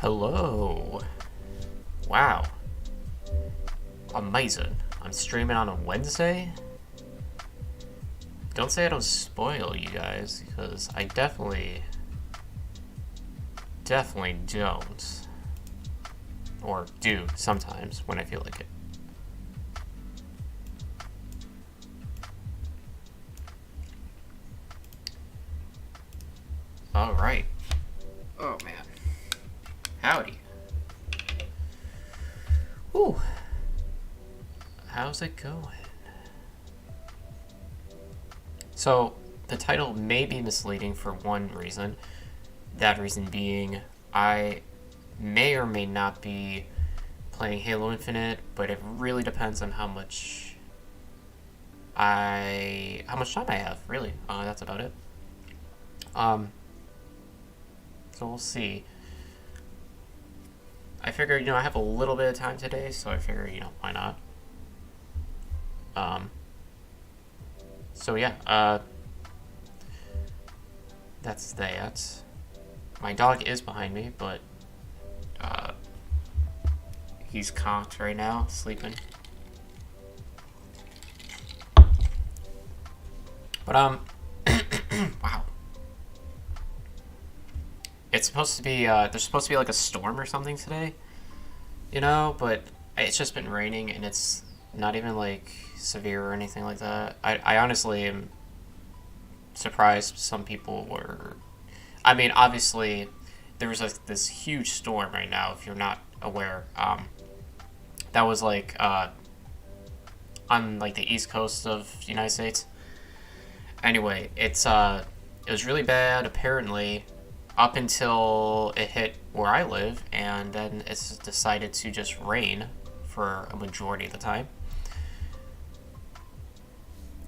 Hello. Wow. Amazing. I'm streaming on a Wednesday. Don't say I don't spoil you guys, because I definitely don't. Or do sometimes when I feel like it. Alright. Oh man. Howdy. Ooh. How's it going? So, the title may be misleading for one reason. That reason being, I may or may not be playing Halo Infinite, but it really depends on how much time I have, really. That's about it. So we'll see. I figured, I have a little bit of time today, so I figured, why not? So yeah, that's that. My dog is behind me, but he's conked right now, sleeping. But wow. It's supposed to be there's supposed to be like a storm or something today, but it's just been raining and it's not even like severe or anything like that. I honestly am surprised some people were. I mean, obviously there was this huge storm right now, if you're not aware. That was like on like the east coast of the United States. Anyway, it was really bad apparently up until it hit where I live, and then it's decided to just rain for a majority of the time.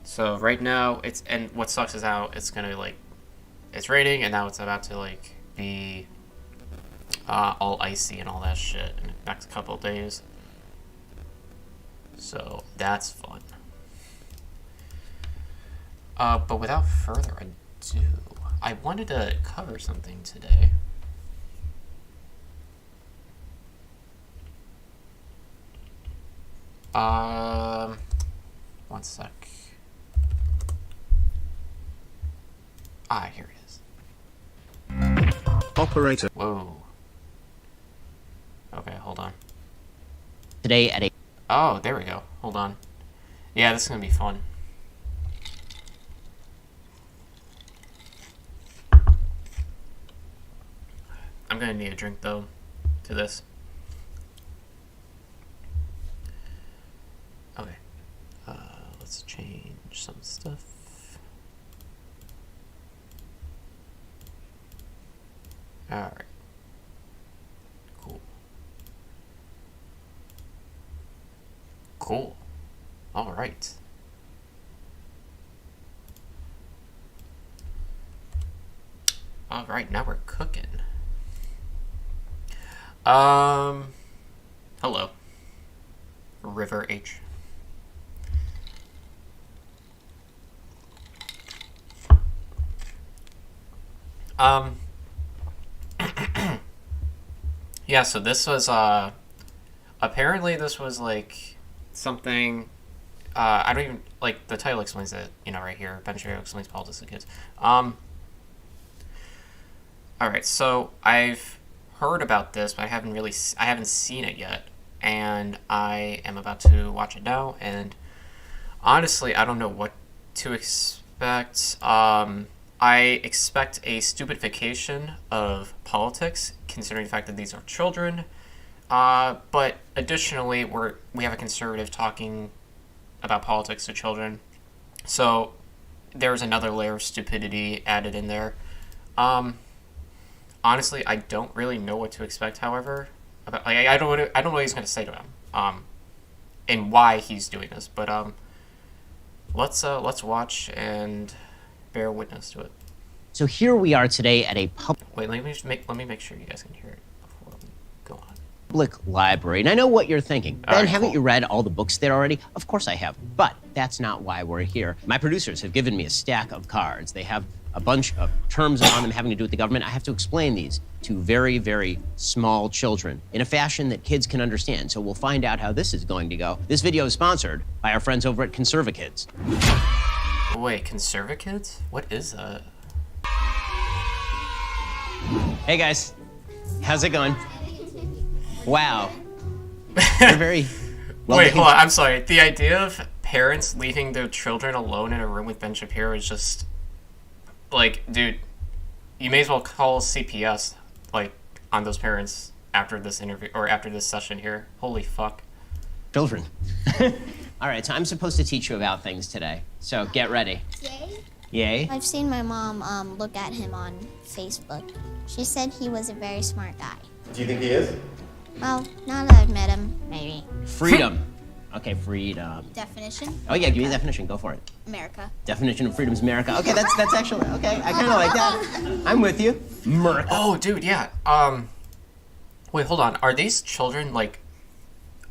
So right now and what sucks is how it's gonna it's raining, and now it's about to be all icy and all that shit in the next couple of days. So that's fun. But without further ado, I wanted to cover something today. One sec. Here it is. Operator. Whoa. Okay, hold on. Today at 8. Oh, there we go. Hold on. Yeah, this is gonna be fun. I'm gonna need a drink though to this. Okay. Let's change some stuff. Alright. Cool. Cool. Alright. Alright, now we're cooking. Hello. River H. Yeah, so this was, apparently this was, something, I don't even, the title explains it, right here. Ben Shapiro explains politics to kids. Alright, so I've heard about this, but I haven't seen it yet, and I am about to watch it now, and honestly, I don't know what to expect. I expect a stupidification of politics, considering the fact that these are children, but additionally, we have a conservative talking about politics to children, so there's another layer of stupidity added in there. Honestly, I don't really know what to expect. However, I don't know what he's going to say to him, and why he's doing this. But let's watch and bear witness to it. So here we are today at a Wait, let me make sure you guys can hear it before we go on. public library. And I know what you're thinking. Ben, right, haven't cool. you read all the books there already? Of course I have, but that's not why we're here. My producers have given me a stack of cards. They have a bunch of terms on them having to do with the government, I have to explain these to very, very small children in a fashion that kids can understand. So we'll find out how this is going to go. This video is sponsored by our friends over at Conservakids. Wait, Conservakids? What is that? Hey guys, how's it going? Wow. You're very well. Wait, hold on. I'm sorry. The idea of parents leaving their children alone in a room with Ben Shapiro is just like, dude, you may as well call CPS like on those parents after this interview or after this session here. Holy fuck. Children. All right, so I'm supposed to teach you about things today. So get ready. Yay? Yay? I've seen my mom look at him on Facebook. She said he was a very smart guy. Do you think he is? Well, now that I've met him, maybe. Freedom. Okay, freedom. Definition? Oh yeah, give me a definition. Go for it. America. Definition of freedom is America. Okay, that's actually okay. I kind of like that. I'm with you. America. Oh, dude, yeah. Wait, hold on. Are these children like?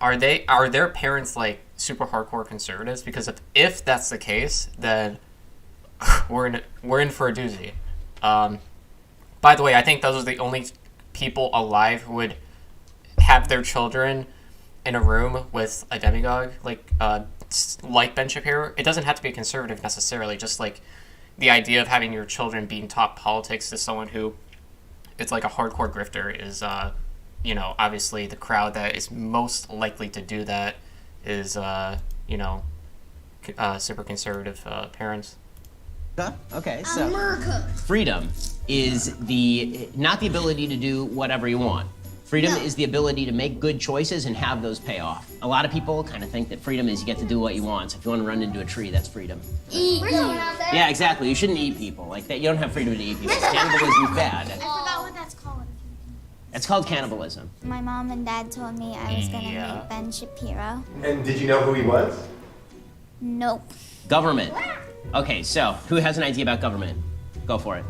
Are their parents like super hardcore conservatives? Because if that's the case, then we're in for a doozy. By the way, I think those are the only people alive who would have their children in a room with a demagogue like Ben Shapiro. It doesn't have to be a conservative necessarily. Just like the idea of having your children being taught politics to someone who it's like a hardcore grifter is, obviously the crowd that is most likely to do that is, super conservative parents. Okay, so America. freedom is not the ability to do whatever you want. Freedom is the ability to make good choices and have those pay off. A lot of people kind of think that freedom is you get to do what you want. So if you want to run into a tree, that's freedom. Eat. Yeah, exactly. You shouldn't eat people like that. You don't have freedom to eat people. Cannibalism is bad. I forgot what that's called. It's called cannibalism. My mom and dad told me I was gonna Yeah. meet Ben Shapiro. And did you know who he was? Nope. Government. Okay, so who has an idea about government? Go for it.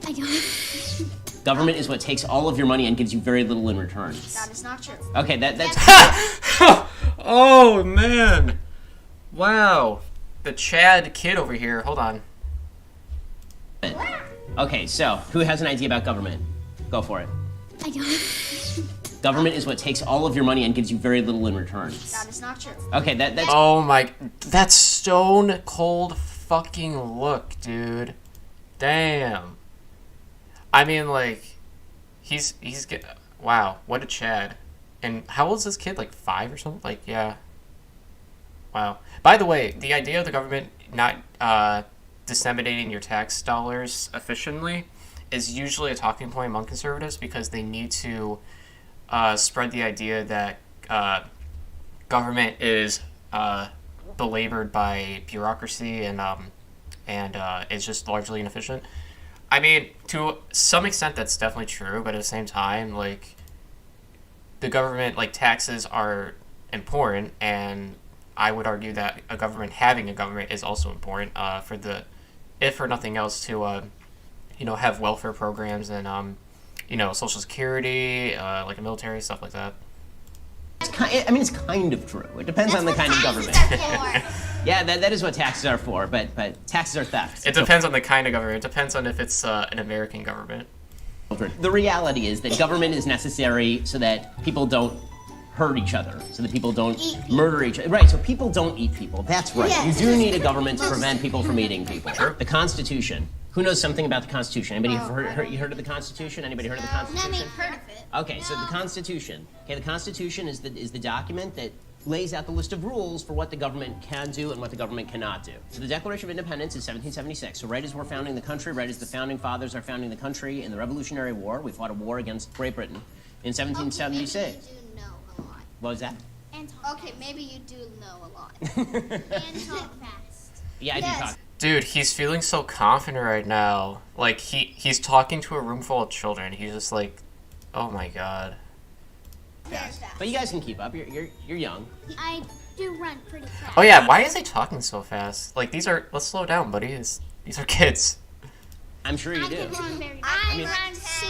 I don't. Government is what takes all of your money and gives you very little in return. That is not true. Okay, that's Oh man! Wow, the Chad kid over here. Hold on. okay. So who has an idea about government? Go for it. I don't. Government is what takes all of your money and gives you very little in return. That is not true. Okay, that's Oh my, that stone cold fucking look, dude. Damn. I mean, like, wow, what a Chad. And how old is this kid? Like 5 or something? Like, yeah. Wow. By the way, the idea of the government not disseminating your tax dollars efficiently is usually a talking point among conservatives because they need to spread the idea that government is belabored by bureaucracy and is just largely inefficient. I mean, to some extent, that's definitely true, but at the same time, like, the government, like, taxes are important, and I would argue that having a government is also important if for nothing else, to, have welfare programs and, Social Security, like a military, stuff like that. it's kind of true. It depends on the kind of government. Yeah, that is what taxes are for, but taxes are theft. It depends on the kind of government. It depends on if it's an American government. The reality is that government is necessary so that people don't hurt each other, so that people don't murder each other. Right, so people don't eat people. That's right. Yes. You do need a government to prevent people from eating people. Sure. The Constitution. Who knows something about the Constitution? Anybody heard of the Constitution? Anybody heard of the Constitution? Heard of it. Okay, so the Constitution. Okay, the Constitution is the document that lays out the list of rules for what the government can do and what the government cannot do. So the Declaration of Independence is 1776. So right as we're founding the country, right as the founding fathers are founding the country in the Revolutionary War, we fought a war against Great Britain in 1776. Okay, maybe you do know a lot. What was that? Okay, maybe you do know a lot. And talk fast. Yeah, I do Yes. talk. Dude, he's feeling so confident right now. Like, he's talking to a room full of children. He's just like, oh my god. But you guys can keep up. You're young. I do run pretty fast. Oh yeah, why is he talking so fast? Like, let's slow down, buddy. These are kids. I'm sure you do.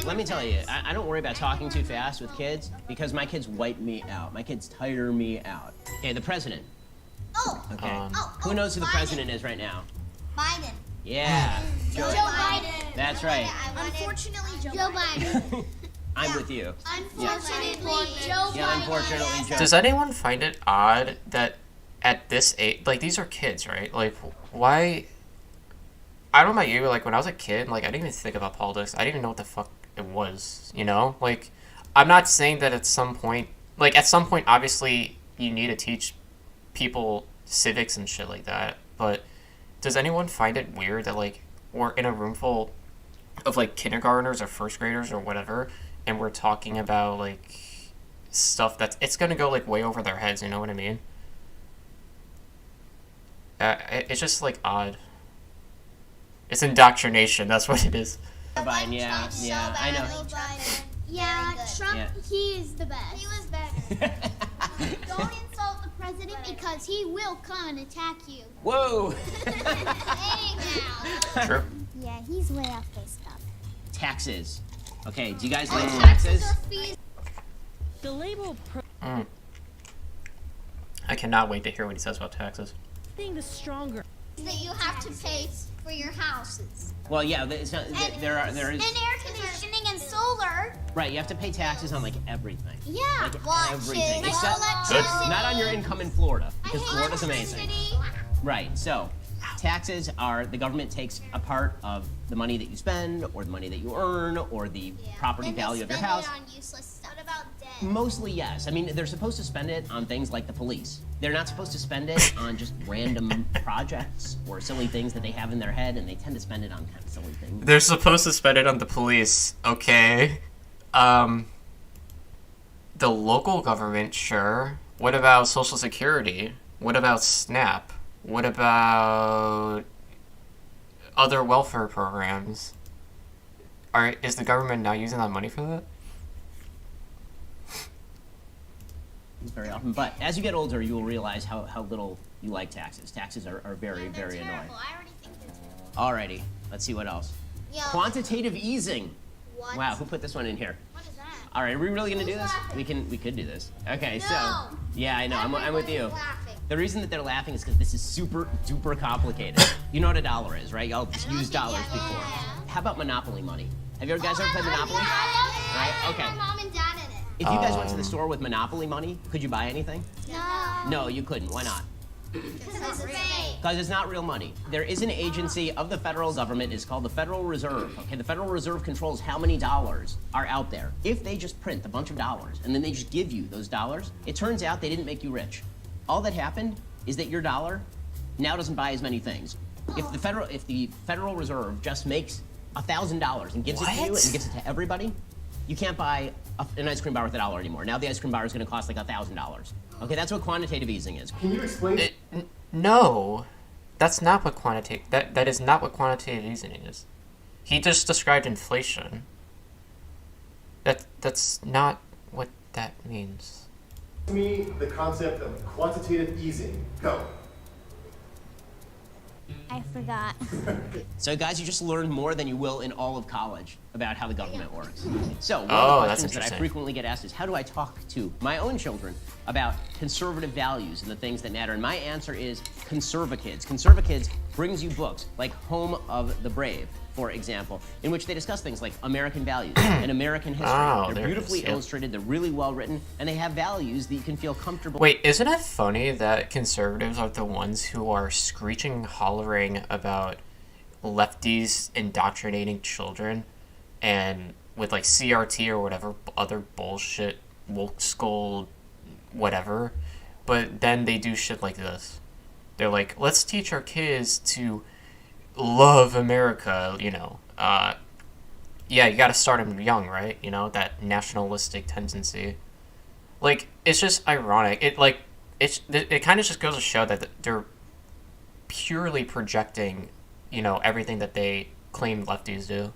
Let me tell you, I don't worry about talking too fast with kids because my kids wipe me out. My kids tire me out. Okay, the president. Oh, Okay. Um, Who knows who the Biden. president is right now? Biden. Yeah. Joe Biden. That's right. Unfortunately, Joe Biden. I'm with you. Unfortunately, Joe Biden. Yeah, unfortunately, Joe. Does anyone find it odd that at this age, like, these are kids, right? Like, why? I don't know about you, but, like, when I was a kid, like, I didn't even think about politics. I didn't even know what the fuck it was, you know? Like, I'm not saying that at some point, like, at some point, obviously, you need to teach people civics and shit like that, but does anyone find it weird that, like, we're in a room full of, like, kindergartners or first graders or whatever, and we're talking about, like, stuff that's, it's gonna go, like, way over their heads, you know what I mean? It's just, like, odd. It's indoctrination, that's what it is. Biden, yeah, I know. Yeah, Trump, Yeah. he is the best. He was better. Don't insult the president because he will come and attack you. Whoa! Hey now. True. Yeah, he's way off Facebook. Taxes. Okay, do you guys like taxes? The label I cannot wait to hear what he says about taxes. thing the stronger. That you have to pay for your houses. Well, yeah, it's not, there is, And air conditioning and solar. right, you have to pay taxes on, like, everything. Yeah. Like, Watches. everything. Except, Electricity. not on your income in Florida, because I hate Florida's amazing. electricity. Right, so taxes are, the government takes a part of the money that you spend, or the money that you earn, or the property And they value of your spend house. it on useless stuff. What about debt? Mostly, yes. I mean, they're supposed to spend it on things like the police. They're not supposed to spend it on just random projects or silly things that they have in their head, and they tend to spend it on kind of silly things. They're supposed to spend it on the police, okay? The local government, sure. What about Social Security? What about SNAP? What about other welfare programs? Is the government not using that money for that? Very often. But as you get older, you will realize how little you like taxes. Taxes are very, very annoying. I already think they're terrible. Alrighty, let's see what else. Yo, Quantitative easing. what? Wow, who put this one in here? What is that? All right, are we really gonna do Who's this? laughing? We could do this. Okay, No. so yeah, I know. I'm with you. Everybody's laughing. The reason that they're laughing is because this is super duper complicated. You know what a dollar is, right? Y'all used dollars before. How about Monopoly money? Have you guys ever played Monopoly? Right? Okay. My mom and dad in it. If you guys went to the store with Monopoly money, could you buy anything? No. No, you couldn't. Why not? Because it's fake. Because it's not real money. There is an agency of the federal government. It's called the Federal Reserve. Okay, the Federal Reserve controls how many dollars are out there. If they just print a bunch of dollars and then they just give you those dollars, it turns out they didn't make you rich. All that happened is that your dollar now doesn't buy as many things. If the Federal Reserve just makes $1,000 and gives it to you What? and gives it to everybody, you can't buy an ice cream bar with $1 anymore. Now the ice cream bar is going to cost like $1,000. Okay, that's what quantitative easing is. Can you explain? No, that's not what that is not what quantitative easing is. He just described inflation. That's not what that means. to me the concept of quantitative easing. Go. I forgot. So, guys, you just learned more than you will in all of college about how the government works. So, one Oh, of the that's questions that I interesting. frequently get asked is, how do I talk to my own children about conservative values and the things that matter? And my answer is Conservakids. Conservakids brings you books like Home of the Brave, for example, in which they discuss things like American values and American history. Oh, They're there it is, beautifully yeah. illustrated, they're really well written, and they have values that you can feel comfortable. Wait, isn't it funny that conservatives are the ones who are screeching, hollering about lefties indoctrinating children and with like CRT or whatever other bullshit, woke skull, whatever, but then they do shit like this. They're like, let's teach our kids to love America, you know. Yeah, you gotta start them young, right? You know, that nationalistic tendency. Like, it's just ironic. It kind of just goes to show that they're purely projecting, you know, everything that they claim lefties do.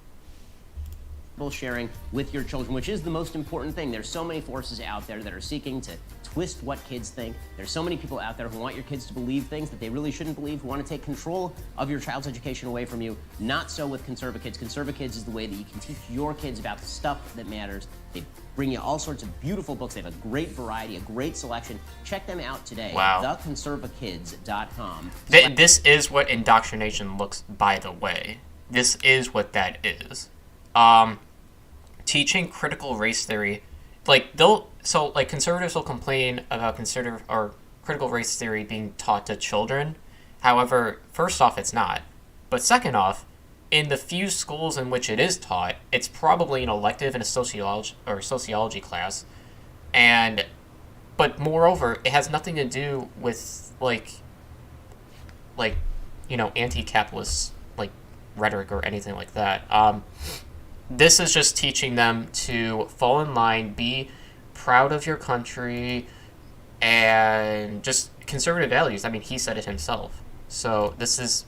sharing with your children, which is the most important thing. There's so many forces out there that are seeking to twist what kids think. There's so many people out there who want your kids to believe things that they really shouldn't believe, who want to take control of your child's education away from you. Not so with Conserva Kids. Conserva Kids is the way that you can teach your kids about the stuff that matters. They bring you all sorts of beautiful books. They have a great variety, a great selection. Check them out today. Wow. theconservakids.com. This is what indoctrination looks, by the way. This is what that is. Teaching critical race theory, conservatives will complain about critical race theory being taught to children. However, first off, it's not. But second off, in the few schools in which it is taught, it's probably an elective in a sociology class, but moreover, it has nothing to do with anti-capitalist rhetoric or anything like that. This is just teaching them to fall in line, be proud of your country, and just conservative values. I mean, he said it himself. So this is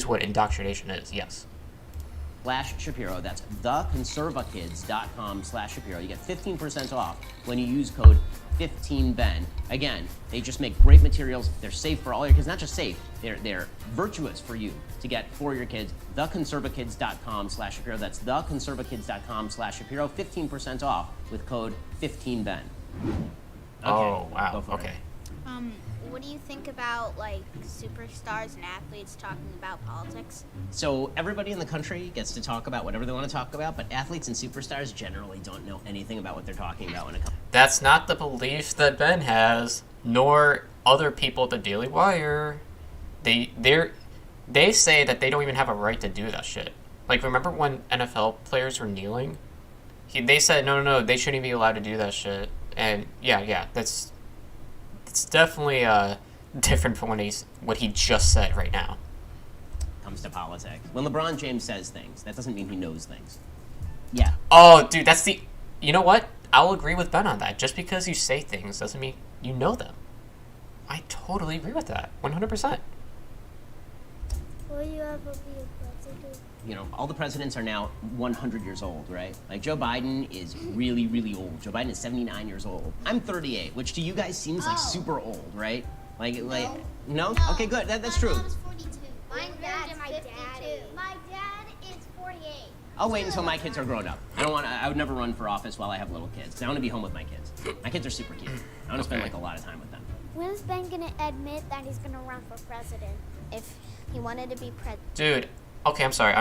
what indoctrination is, yes. /Shapiro. That's theconservakids.com/Shapiro. You get 15% off when you use code 15Ben. Again, they just make great materials. They're safe for all your kids. Not just safe, they're virtuous for you to get for your kids. theconservakids.com/Shapiro. That's theconservakids.com/Shapiro. 15% off with code 15Ben. Okay, oh, wow. go for Okay. it. What do you think about superstars and athletes talking about politics? So everybody in the country gets to talk about whatever they want to talk about, but athletes and superstars generally don't know anything about what they're talking about when it comes. That's not the belief that Ben has, nor other people at the Daily Wire. They say that they don't even have a right to do that shit. Remember when NFL players were kneeling? They said no, they shouldn't be allowed to do that shit. And yeah, it's definitely different from what he just said right now. Comes to politics. When LeBron James says things, that doesn't mean he knows things. Yeah. Oh, dude, you know what? I'll agree with Ben on that. Just because you say things doesn't mean you know them. I totally agree with that. 100%. Will you ever be a president? All the presidents are now 100 years old, right? Joe Biden is really, really old. Joe Biden is 79 years old. I'm 38, which to you guys seems like super old, right? No? Okay, good. That's true. My mom is 42. My dad's 52. My dad is 48. I'll wait until my kids are grown up. I would never run for office while I have little kids. I want to be home with my kids. My kids are super cute. I want to spend a lot of time with them. When is Ben gonna admit that he's gonna run for president? If he wanted to be president. Dude, okay, I'm sorry.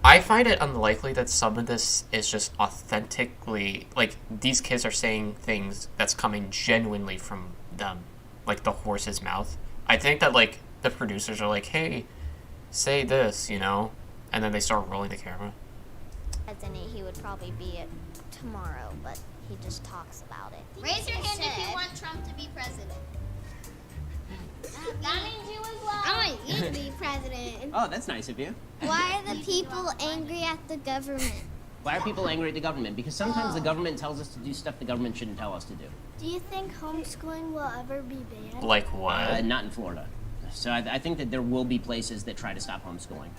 I find it unlikely that some of this is just authentically, these kids are saying things that's coming genuinely from them, the horse's mouth. I think that, the producers are hey, say this, and then they start rolling the camera. President, he would probably be it tomorrow, but he just talks about it. Raise your hand if you want Trump to be president. That means you as well. I want you to be president. Oh, that's nice of you. Why are the people angry at the government? Why are people angry at the government? Because sometimes the government tells us to do stuff the government shouldn't tell us to do. Do you think homeschooling will ever be banned? Like what? Not in Florida. So I think that there will be places that try to stop homeschooling.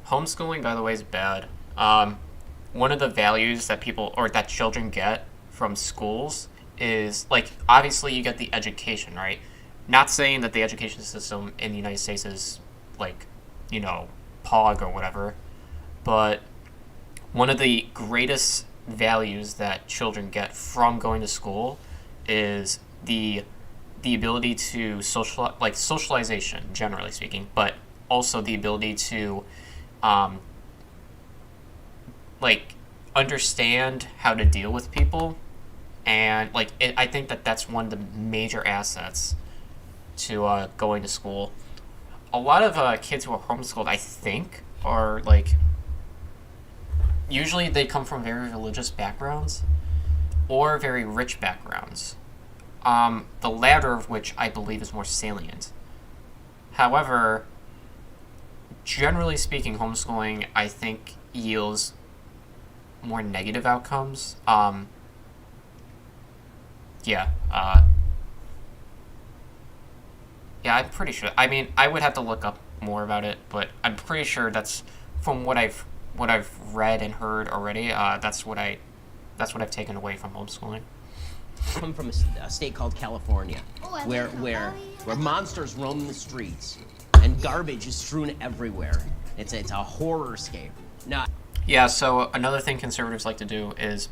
Homeschooling, by the way, is bad. One of the values that that children get from schools is, obviously you get the education, right? Not saying that the education system in the United States is, POG or whatever, but one of the greatest values that children get from going to school is the ability to socialization, generally speaking, but also the ability to understand how to deal with people, and I think that's one of the major assets to going to school. A lot of kids who are homeschooled, I think, are usually they come from very religious backgrounds or very rich backgrounds. The latter of which I believe is more salient. However, generally speaking, homeschooling I think yields more negative outcomes. Yeah, I'm pretty sure. I mean, I would have to look up more about it, but I'm pretty sure that's from what I've what I've read and heard already, that's what I've taken away from homeschooling. Come from a state called California, where monsters roam the streets and garbage is strewn everywhere. It's a horror-scape. Now, Yeah, so another thing conservatives like to do is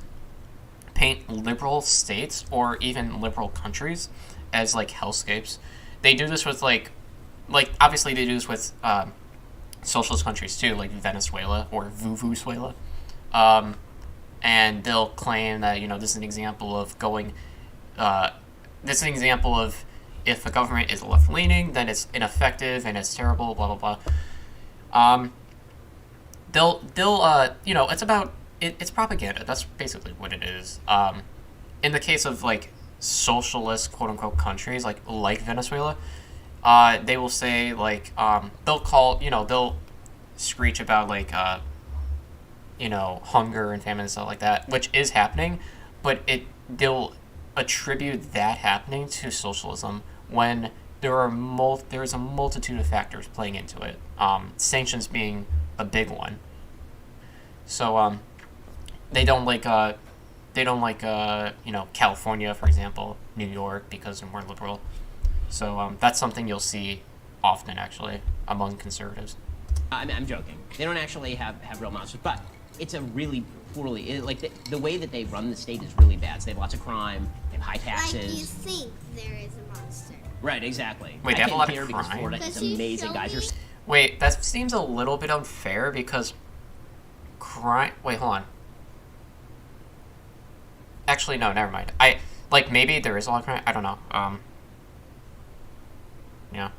paint liberal states or even liberal countries as like hellscapes. They do this with like obviously they do this with socialist countries too, like Venezuela or Vuvuzuela. And they'll claim that, this is an example of this is an example of if a government is left-leaning, then it's ineffective and it's terrible, blah, blah, blah. It's propaganda. That's basically what it is. In the case of, like, socialist, quote-unquote, countries, like Venezuela, they will say, like, they'll screech about, like, hunger and famine and stuff like that, which is happening, but they'll attribute that happening to socialism when there's a multitude of factors playing into it. Sanctions being a big one. So they don't like California, for example, New York, because they're more liberal. So that's something you'll see often actually among conservatives. I'm joking. They don't actually have real monsters, but it's a really poorly, the way that they run the state is really bad. So they have lots of crime, they have high taxes. Like you think there is a monster. Right, exactly. Wait, they have a lot of crime? Because Florida is amazing, guys. Wait, that seems a little bit unfair because crime. Wait, hold on. Actually, no, never mind. Maybe there is a lot of crime. I don't know. Yeah.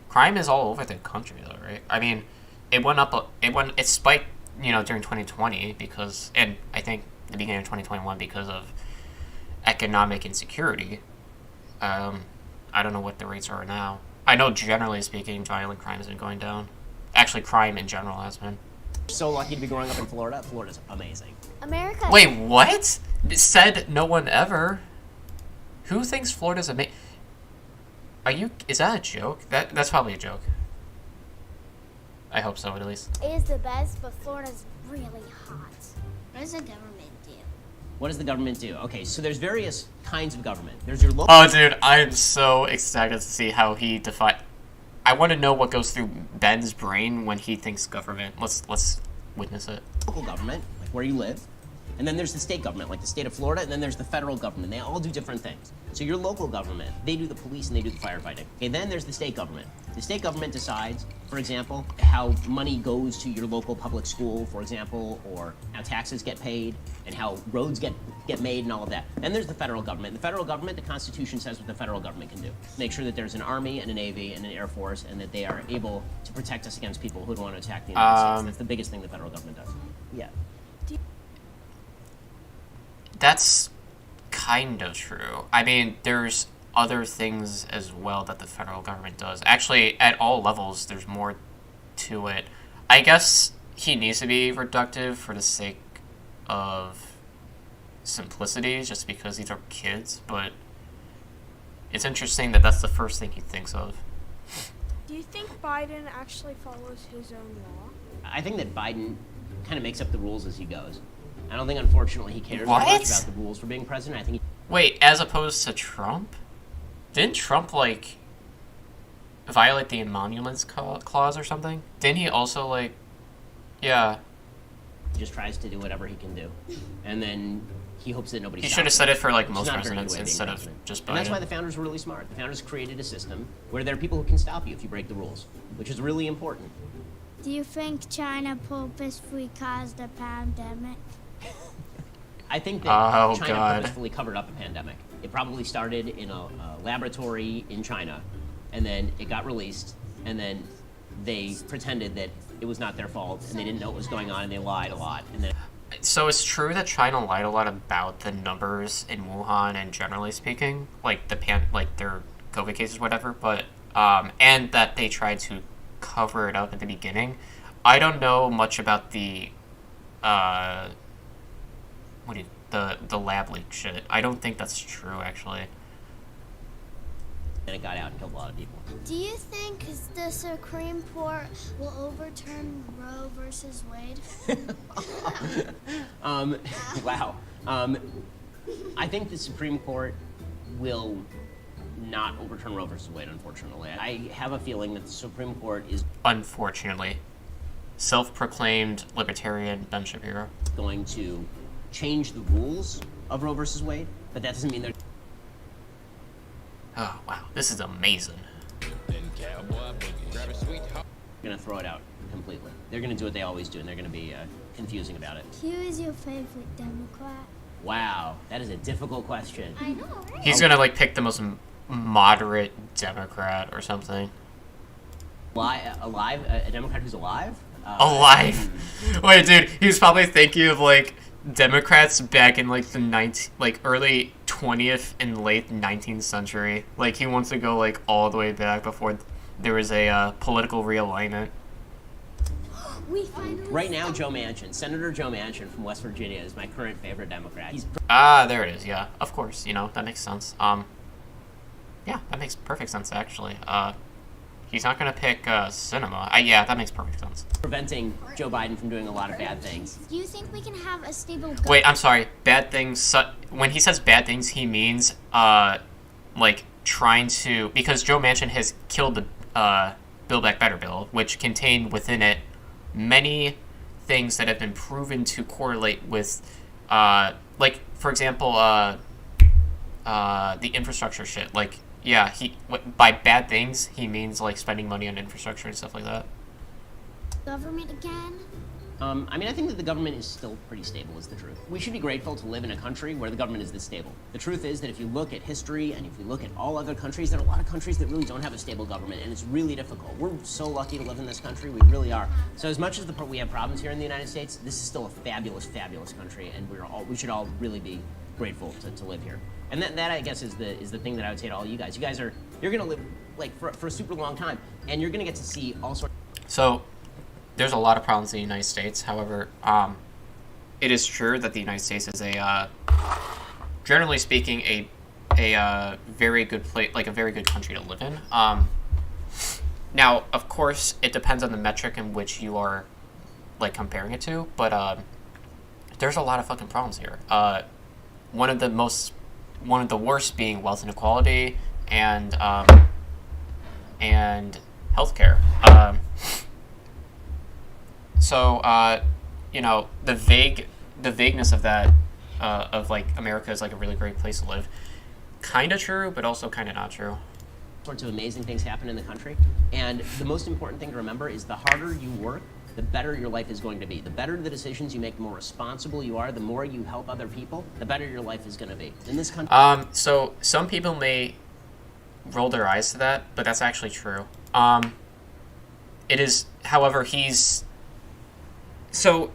Crime is all over the country, though, right? I mean, it spiked, during 2020 and I think the beginning of 2021 because of economic insecurity. I don't know what the rates are now. I know, generally speaking, violent crime has been going down. Actually, crime in general has been. So lucky to be growing up in Florida. Florida's amazing. America. Wait, what? It said no one ever. Who thinks Florida's amazing? Is that a joke? That's probably a joke. I hope so, at least. It is the best, but Florida's really hot. What does the government do? What does the government do? Okay, so there's various kinds of government. There's your local. Oh, dude, I am so excited to see how he define. I want to know what goes through Ben's brain when he thinks government. Let's witness it. Local government, like where you live. And then there's the state government, like the state of Florida, and then there's the federal government. They all do different things. So your local government, they do the police and they do the firefighting. Okay, then there's the state government. The state government decides, for example, how money goes to your local public school, for example, or how taxes get paid, and how roads get made and all of that. Then there's the federal government. The federal government, the Constitution says what the federal government can do. Make sure that there's an army and a navy and an air force, and that they are able to protect us against people who would want to attack the United States. That's the biggest thing the federal government does. Yeah. That's kind of true. I mean, there's other things as well that the federal government does. Actually, at all levels, there's more to it. I guess he needs to be reductive for the sake of simplicity, just because these are kids, but it's interesting that that's the first thing he thinks of. Do you think Biden actually follows his own law? I think that Biden kind of makes up the rules as he goes. I don't think, unfortunately, he cares What? very much about the rules for being president. I think Wait, as opposed to Trump? Didn't Trump, violate the emoluments clause or something? Didn't he also, yeah. he just tries to do whatever he can do. And then he hopes that nobody He stops should have said him. it for, Which is most not a very good presidents way of being instead of president. just Biden. And that's why the founders were really smart. The founders created a system where there are people who can stop you if you break the rules, which is really important. Do you think China purposefully caused a pandemic? I think that Oh, China God. purposefully covered up a pandemic. It probably started in a laboratory in China, and then it got released, and then they pretended that it was not their fault, and they didn't know what was going on, and they lied a lot. And then So it's true that China lied a lot about the numbers in Wuhan and generally speaking, their COVID cases, whatever, but and that they tried to cover it up at the beginning. I don't know much about the the lab leak shit. I don't think that's true, actually. and it got out and killed a lot of people. Do you think the Supreme Court will overturn Roe versus Wade? Wow. I think the Supreme Court will not overturn Roe versus Wade, unfortunately. I have a feeling that the Supreme Court is Unfortunately. Self-proclaimed libertarian Ben Shapiro. going to change the rules of Roe versus Wade, but that doesn't mean they're Oh, wow. This is amazing. going to throw it out completely. They're going to do what they always do, and they're going to be confusing about it. Who is your favorite Democrat? Wow, that is a difficult question. I know, right? He's gonna, like, pick the most moderate Democrat or something. Alive? A Democrat who's alive? Alive! Wait, dude, he was probably thinking of, like, Democrats back in, like, the early 20th and late 19th century. Like, he wants to go, like, all the way back before there was a political realignment. We finally Right now, Joe Manchin, Senator Joe Manchin from West Virginia is my current favorite Democrat. He's Ah, there it is, yeah. Of course, you know, that makes sense. Yeah, that makes perfect sense, actually. He's not gonna pick, Cinema. Yeah, that makes perfect sense. preventing Joe Biden from doing a lot of bad things. Do you think we can have a stable Wait, I'm sorry. Bad things. When he says bad things, he means like trying to, because Joe Manchin has killed the Build Back Better bill, which contained within it many things that have been proven to correlate with, like for example, the infrastructure shit. Like, yeah, by bad things he means like spending money on infrastructure and stuff like that. government again? I mean, I think that the government is still pretty stable, is the truth. We should be grateful to live in a country where the government is this stable. The truth is that if you look at history and if you look at all other countries, there are a lot of countries that really don't have a stable government, and it's really difficult. We're so lucky to live in this country. We really are. So as much as we have problems here in the United States, this is still a fabulous, fabulous country, and we should all really be grateful to live here. And that I guess is the thing that I would say to all you guys. You guys you're gonna live like for a super long time, and you're gonna get to see all sorts. So, there's a lot of problems in the United States. However, it is true that the United States is generally speaking, a very good place, like a very good country to live in. Now, of course, it depends on the metric in which you are, like, comparing it to. But there's a lot of fucking problems here. One of the worst being wealth inequality and healthcare. So, you know, the vagueness of that, of like America is like a really great place to live, kind of true, but also kind of not true. Sorts of amazing things happen in the country, and the most important thing to remember is the harder you work, the better your life is going to be. The better the decisions you make, the more responsible you are, the more you help other people, the better your life is going to be. In this country. So some people may roll their eyes to that, but that's actually true. It is, however, So,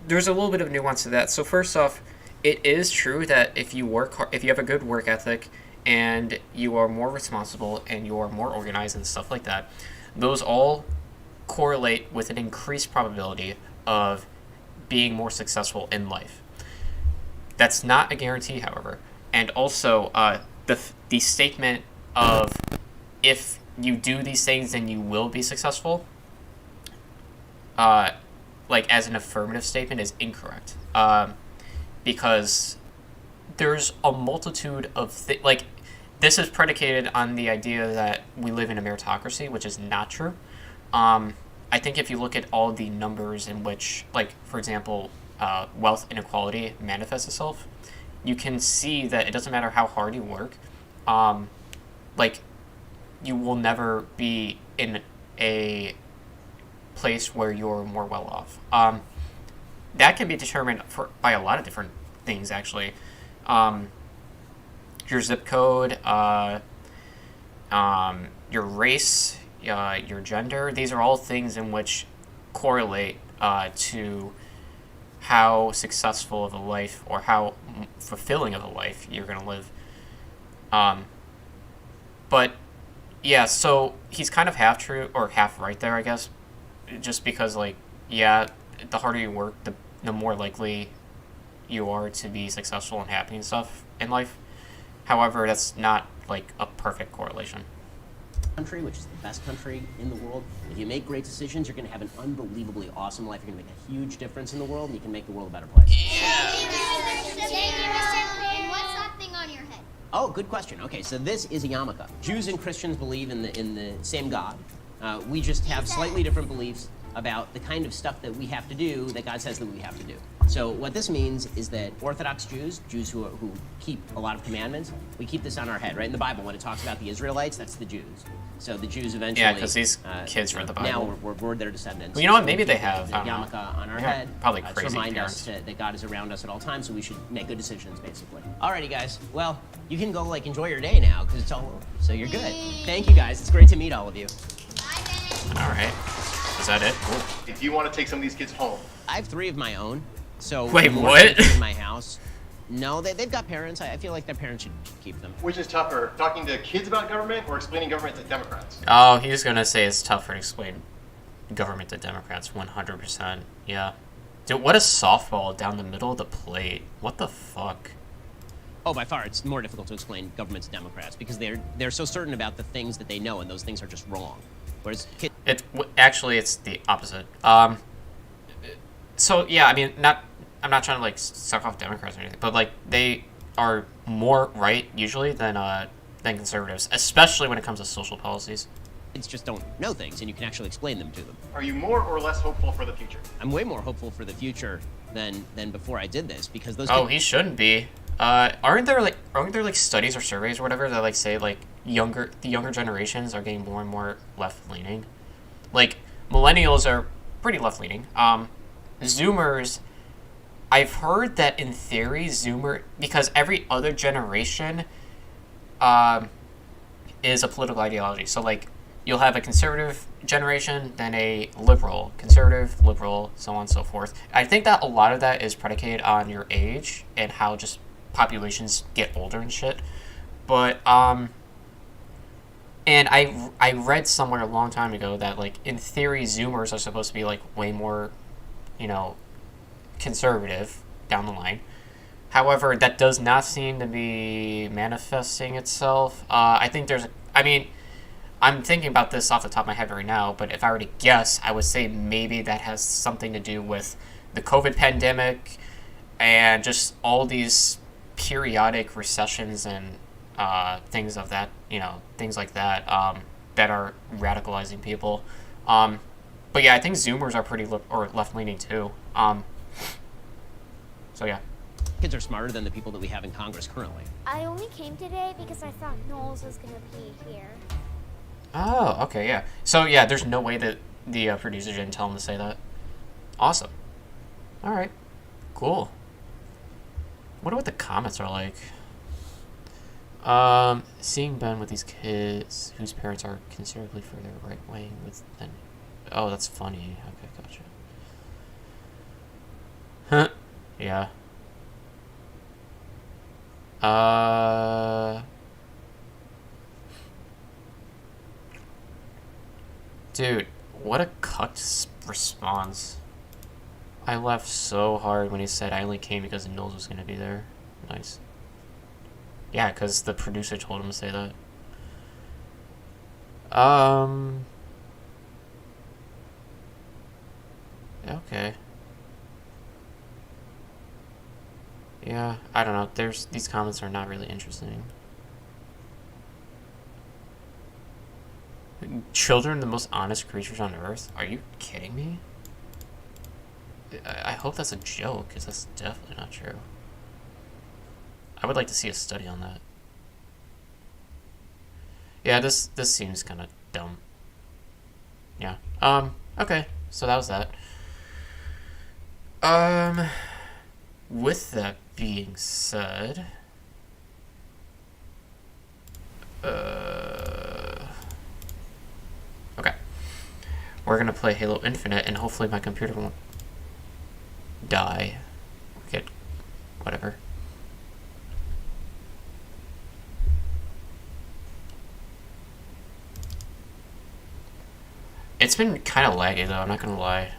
there's a little bit of nuance to that. So first off, it is true that if you work hard, if you have a good work ethic, and you are more responsible, and you are more organized and stuff like that, those all correlate with an increased probability of being more successful in life. That's not a guarantee, however. And also, the statement of if you do these things, then you will be successful, like as an affirmative statement, is incorrect, because there's a multitude of like this is predicated on the idea that we live in a meritocracy, which is not true. I think if you look at all the numbers in which, like, for example, wealth inequality manifests itself, you can see that it doesn't matter how hard you work, like, you will never be in a place where you're more well off. That can be determined by a lot of different things, actually. Your zip code, your race, your gender. These are all things in which correlate to how successful of a life or how fulfilling of a life you're going to live. But yeah, so he's kind of half true or half right there, I guess. Just because, like, yeah, the harder you work, the more likely you are to be successful and happy and stuff in life. However, that's not, like, a perfect correlation. country, which is the best country in the world. If you make great decisions, you're going to have an unbelievably awesome life. You're going to make a huge difference in the world, and you can make the world a better place. And what's that thing on your head? Oh, good question. Okay, so this is a yarmulke. Jews and Christians believe in the same God. We just have slightly different beliefs about the kind of stuff that we have to do that God says that we have to do. So what this means is that Orthodox Jews who keep a lot of commandments, we keep this on our head, right? In the Bible, when it talks about the Israelites, that's the Jews. So the Jews eventually... Yeah, because these kids read the Bible. Now we're their descendants. Well, you know what? So Maybe we they keep have. the I don't know. yarmulke on our Yeah, head. probably To crazy remind parents. us that God is around us at all times, so we should make good decisions, basically. Alrighty, guys. Well, you can go enjoy your day now because it's all over. So you're good. Thank you, guys. It's great to meet all of you. All right. Is that it? Cool. If you want to take some of these kids home, I have 3 of my own. So Wait, more what? kids in my house. No, they've got parents. I feel like their parents should keep them. which is tougher, talking to kids about government or explaining government to Democrats? Oh, he was gonna say it's tougher to explain government to Democrats. 100%. Yeah. Dude, what a softball down the middle of the plate. What the fuck? Oh, by far, it's more difficult to explain government to Democrats because they're so certain about the things that they know, and those things are just wrong. Whereas kids... Actually, it's the opposite. So yeah, I mean, I'm not trying to suck off Democrats or anything, but they are more right usually than conservatives, especially when it comes to social policies. Kids just don't know things, and you can actually explain them to them. Are you more or less hopeful for the future? I'm way more hopeful for the future than before I did this because those. Oh, he shouldn't be. Aren't there studies or surveys or whatever that say the younger generations are getting more and more left leaning? Millennials are pretty left leaning. Zoomers, I've heard that in theory, because every other generation is a political ideology. So you'll have a conservative generation, then a liberal, conservative, liberal, so on and so forth. I think that a lot of that is predicated on your age and how just populations get older and shit. But and I read somewhere a long time ago that in theory Zoomers are supposed to be way more, conservative down the line. However, that does not seem to be manifesting itself. I think I'm thinking about this off the top of my head right now, but if I were to guess, I would say maybe that has something to do with the COVID pandemic and just all these periodic recessions and things of that, things like that, that are radicalizing people. But yeah, I think Zoomers are pretty left-leaning too. So yeah. Kids are smarter than the people that we have in Congress currently. I only came today because I thought Knowles was going to be here. Oh, okay, yeah. So yeah, there's no way that the producer didn't tell him to say that. Awesome. All right. Cool. Wonder what the comments are like. Seeing Ben with these kids whose parents are considerably further right wing than. Oh, that's funny. Okay, gotcha. Huh. Yeah. Dude, what a cucked response. I laughed so hard when he said I only came because Knowles was going to be there. Nice. Yeah, because the producer told him to say that. Okay. Yeah, I don't know. These comments are not really interesting. Children, the most honest creatures on Earth? Are you kidding me? I hope that's a joke, because that's definitely not true. I would like to see a study on that. Yeah, this seems kind of dumb. Yeah. Okay. So that was that. With that being said, okay. We're gonna play Halo Infinite, and hopefully my computer won't die. Get whatever. It's been kind of laggy though, I'm not gonna lie.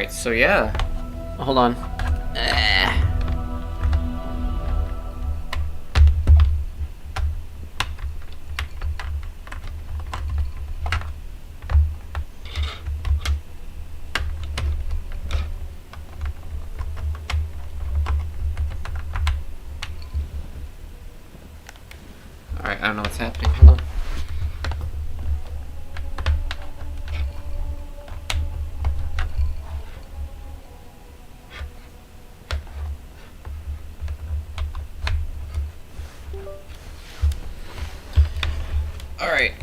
Alright, so yeah. Hold on. Alright, I don't know what's happening. Hold on. Alright.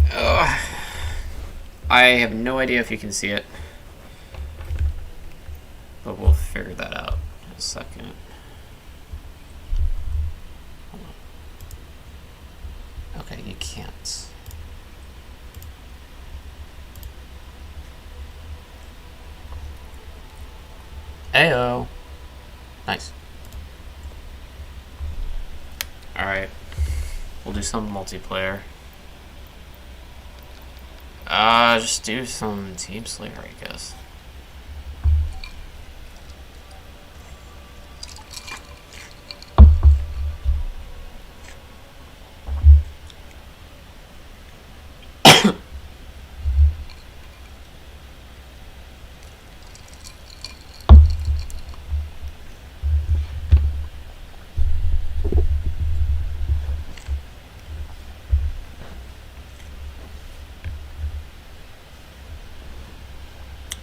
I have no idea if you can see it. But we'll figure that out in a second. Hold on. Okay, you can't. Ayo. Nice. Alright. We'll do some multiplayer. Just do some Team Slayer, I guess.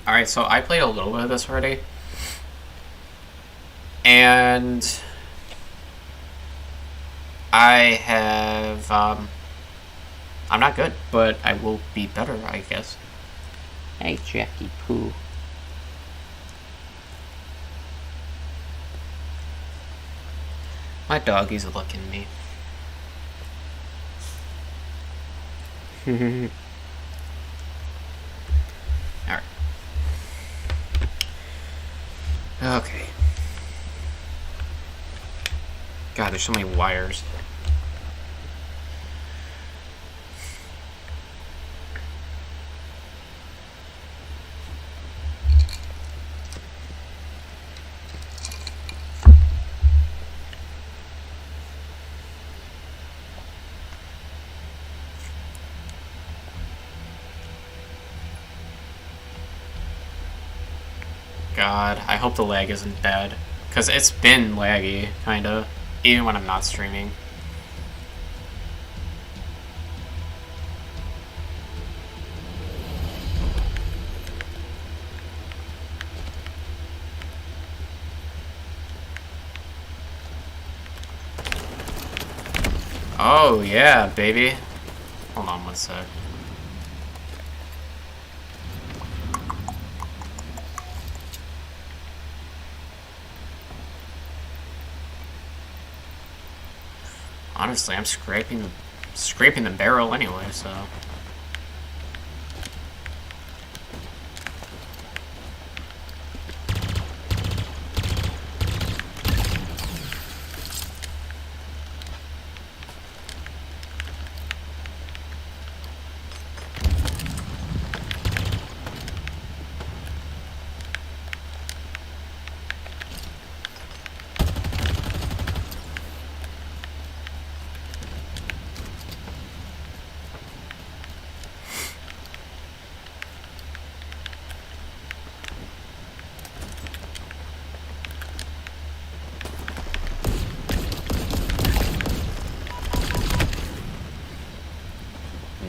Alright, so I played a little bit of this already. And I have, I'm not good, but I will be better, I guess. Hey, Jackie Poo. My doggy's looking at me. Alright. Okay. God, there's so many wires. God, I hope the lag isn't bad. Because it's been laggy, kinda. Even when I'm not streaming. Oh, yeah, baby. Hold on one sec. Honestly, I'm scraping the barrel anyway, so.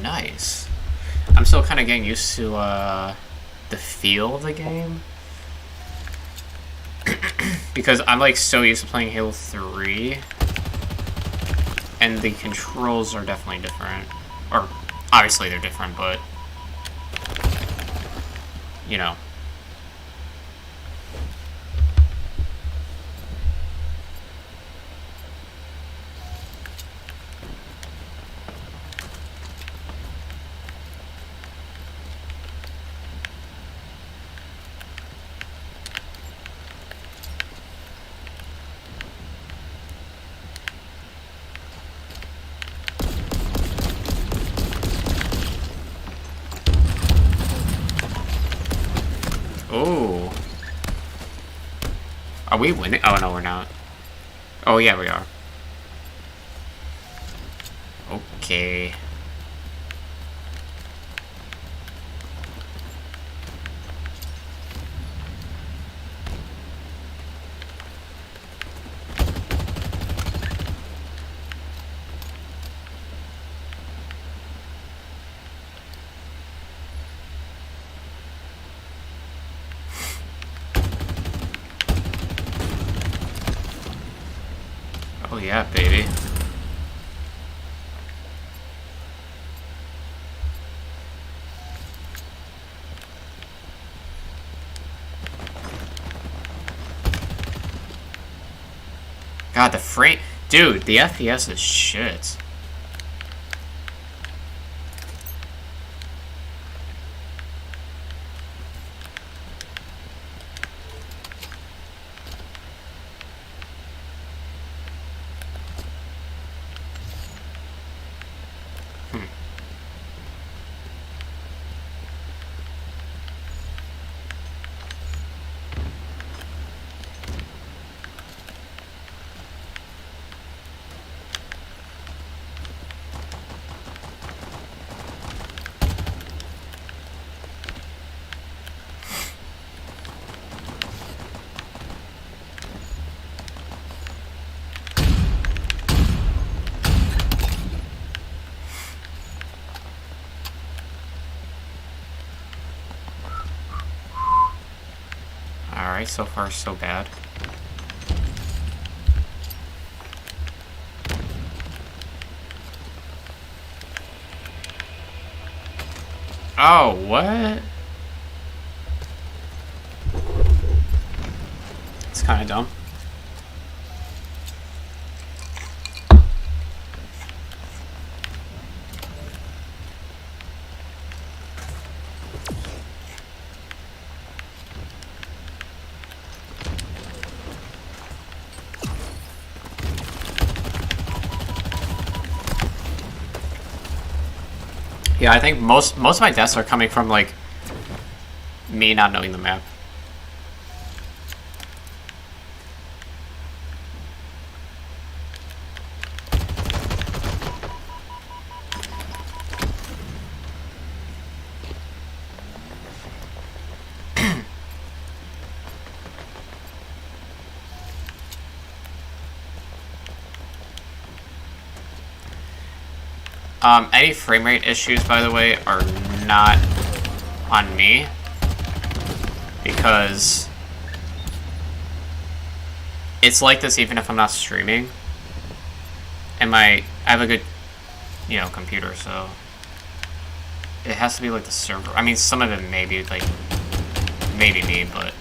Nice. I'm still kind of getting used to the feel of the game. Because I'm like so used to playing Halo 3. And the controls are definitely different. Or, obviously they're different, but... You know. Are we winning? Oh, no, we're not. Oh, yeah, we are. Okay. Oh, yeah, baby. God, the frame... Dude, the FPS is shit. Alright, so far so bad. Oh, what? It's kind of dumb. Yeah, I think most of my deaths are coming from, like, me not knowing the map. Any frame rate issues, by the way, are not on me, because it's like this even if I'm not streaming, and I have a good, you know, computer, so it has to be like the server. I mean, some of it may be like, maybe me, but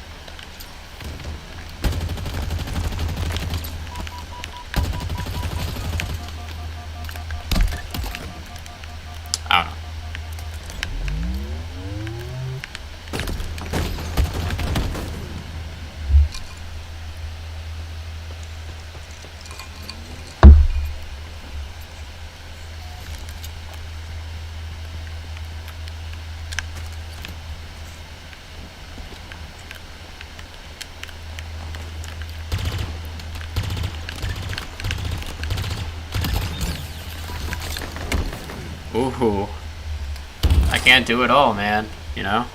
I don't know. Ooh. I can't do it all, man. You know?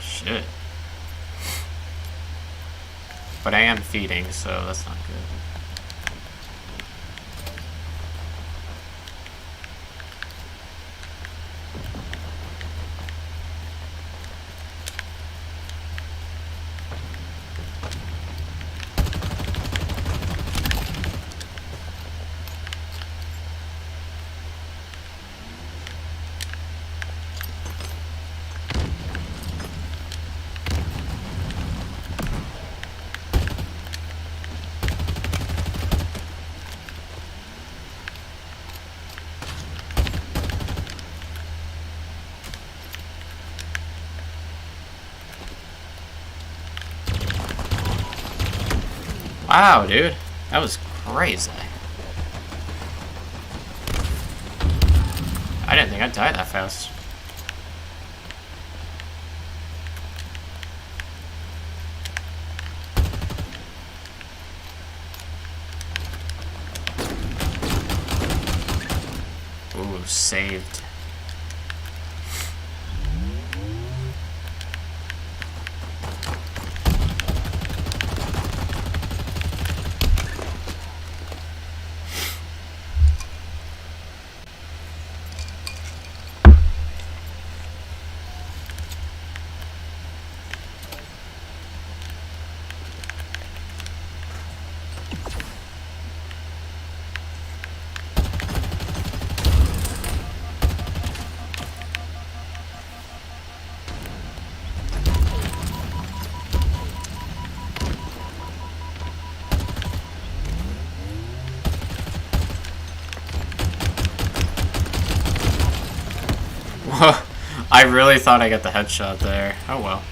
Shit. But I am feeding, so that's not good. Wow, dude. That was crazy. I didn't think I'd die that fast. saved. I really thought I got the headshot there. Oh well.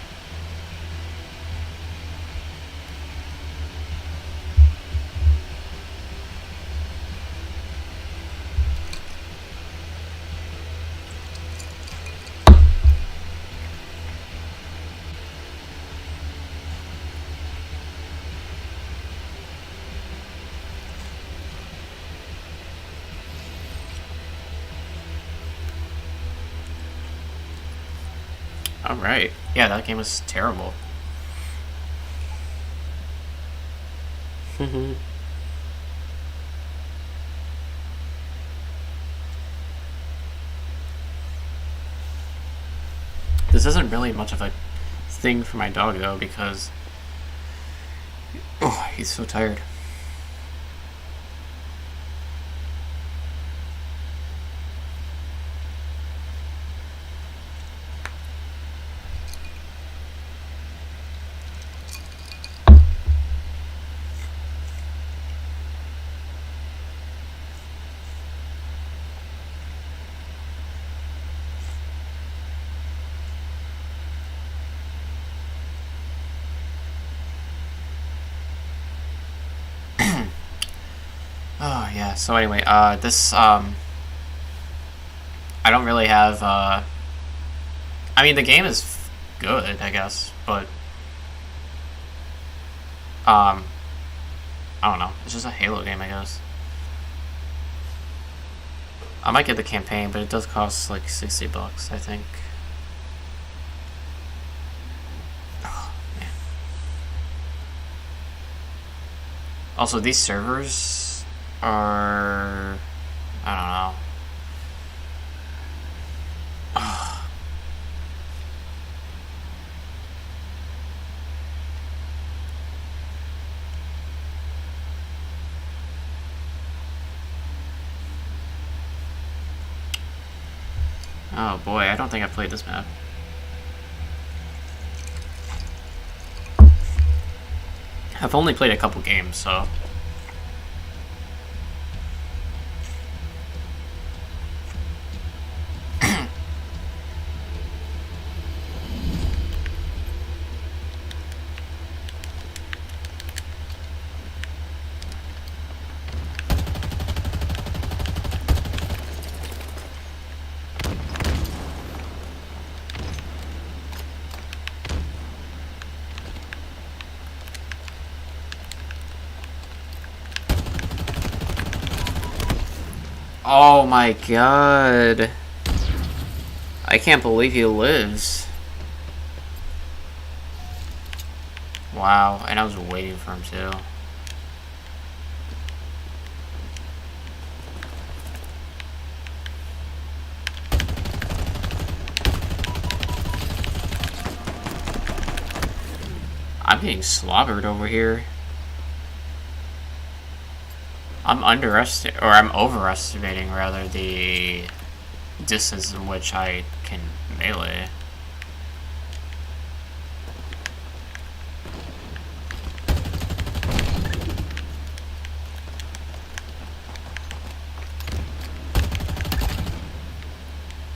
Alright. Yeah, that game was terrible. This isn't really much of a thing for my dog, though, because... oh, he's so tired. Oh, yeah. So anyway, this, I don't really have, I mean, the game is good, I guess, but, I don't know. It's just a Halo game, I guess. I might get the campaign, but it does cost, like, $60, I think. Oh, man. Also, these servers are... I don't know. Oh boy, I don't think I've played this map. I've only played a couple games, so... Oh my god. I can't believe he lives. Wow, and I was waiting for him too. I'm getting slobbered over here. I'm overestimating rather the distance in which I can melee.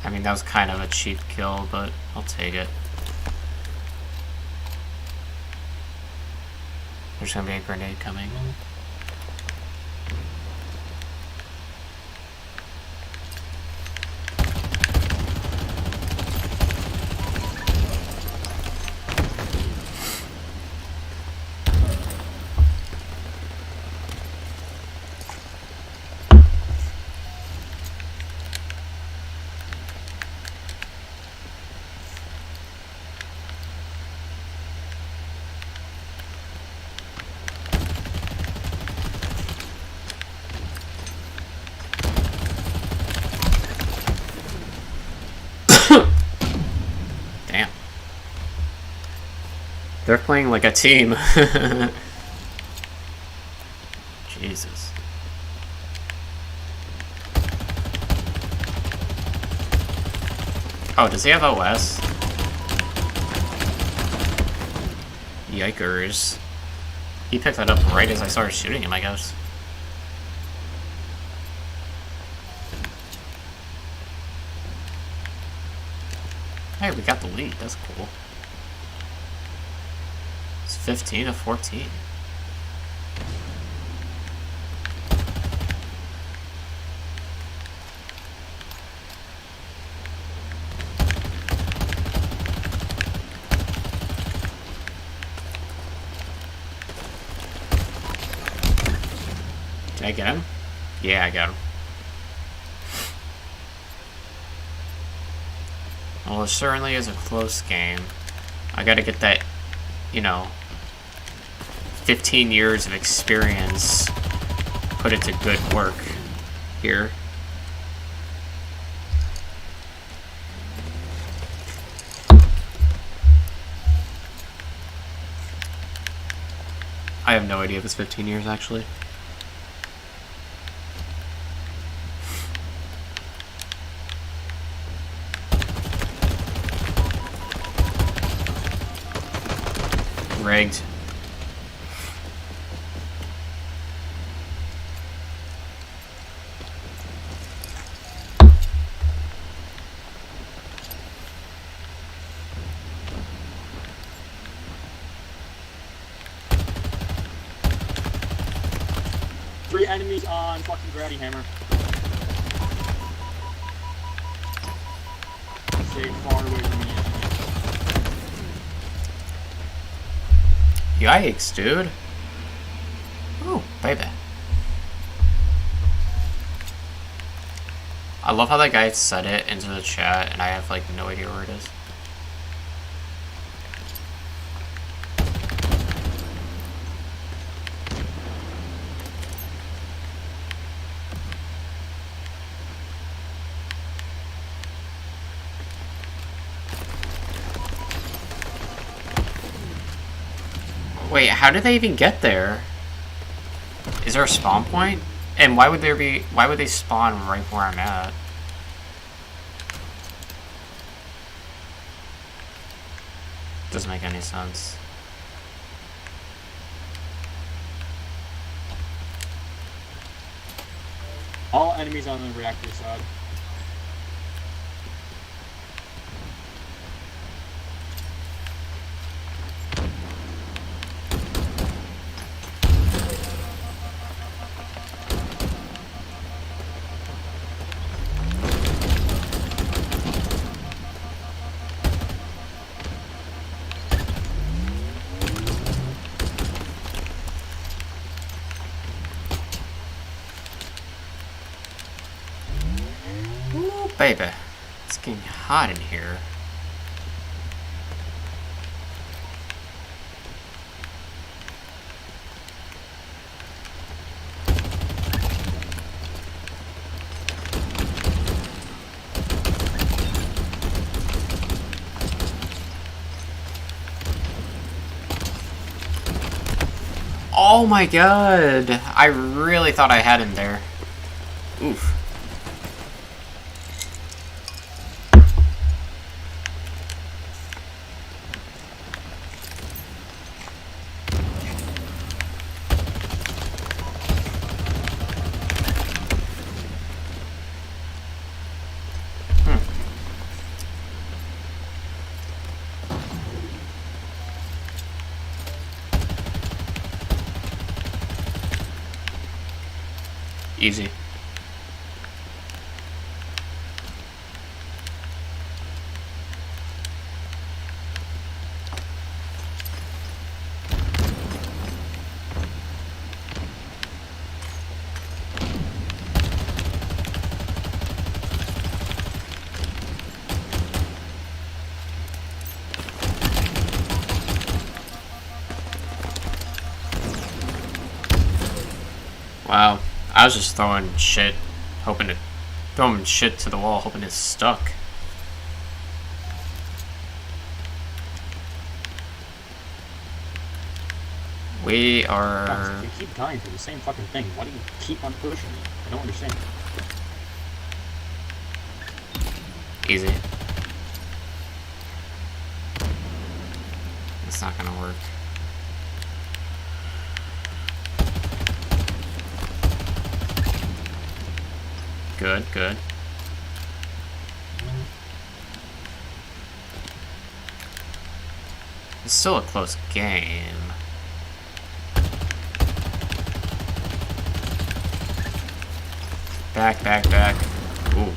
I mean, that was kind of a cheap kill, but I'll take it. There's gonna be a grenade coming. They're playing like a team. Jesus. Oh, does he have OS? Yikers. He picked that up right as I started shooting him, I guess. Hey, we got the lead. That's cool. It's 15-14. Did I get him? Yeah, I got him. Well, it certainly is a close game. I gotta get that, you know, 15 years of experience, put it to good work here. I have no idea if it's 15 years, actually. Rigged. Three enemies on fucking Grady Hammer. Stay far away from me. Yikes, dude. Ooh, baby. I love how that guy said it into the chat and I have like no idea where it is. Wait, how did they even get there? Is there a spawn point? And why would they spawn right where I'm at? Doesn't make any sense. All enemies on the reactor side. Baby, it's getting hot in here. Oh my god! I really thought I had him there. Oof. Easy. Wow. I was just throwing shit, throwing shit to the wall, hoping it stuck. We are... You keep dying for the same fucking thing. Why do you keep on pushing me? I don't understand. Easy. It's not gonna work. Good, good. It's still a close game. Back, back, back. Ooh.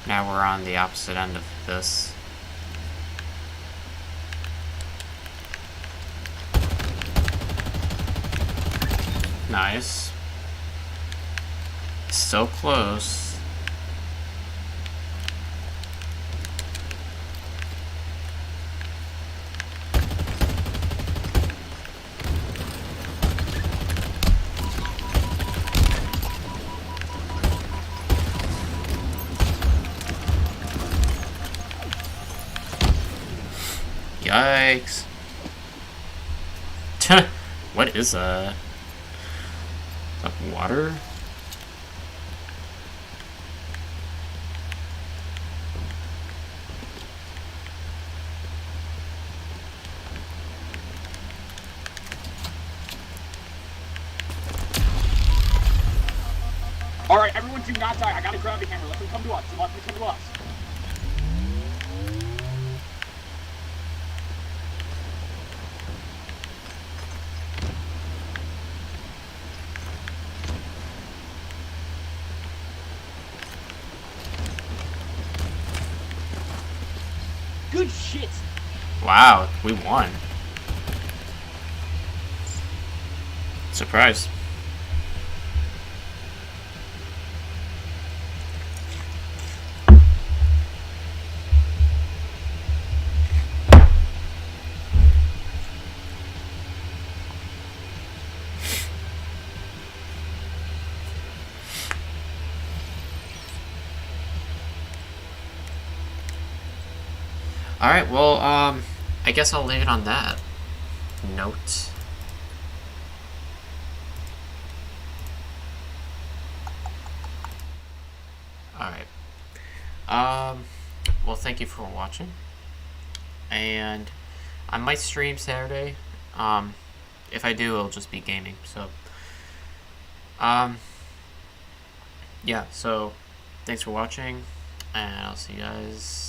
Now we're on the opposite end of this. Nice. So close. Yikes. What is that? Water? Alright, everyone do not die. I gotta grab the hammer. Let them come to us. Let them come to us. Good shit. Wow, we won. Surprise. Alright, well, I guess I'll leave it on that note. Alright. Well, thank you for watching. And I might stream Saturday. If I do, it'll just be gaming, so. Yeah, so, thanks for watching, and I'll see you guys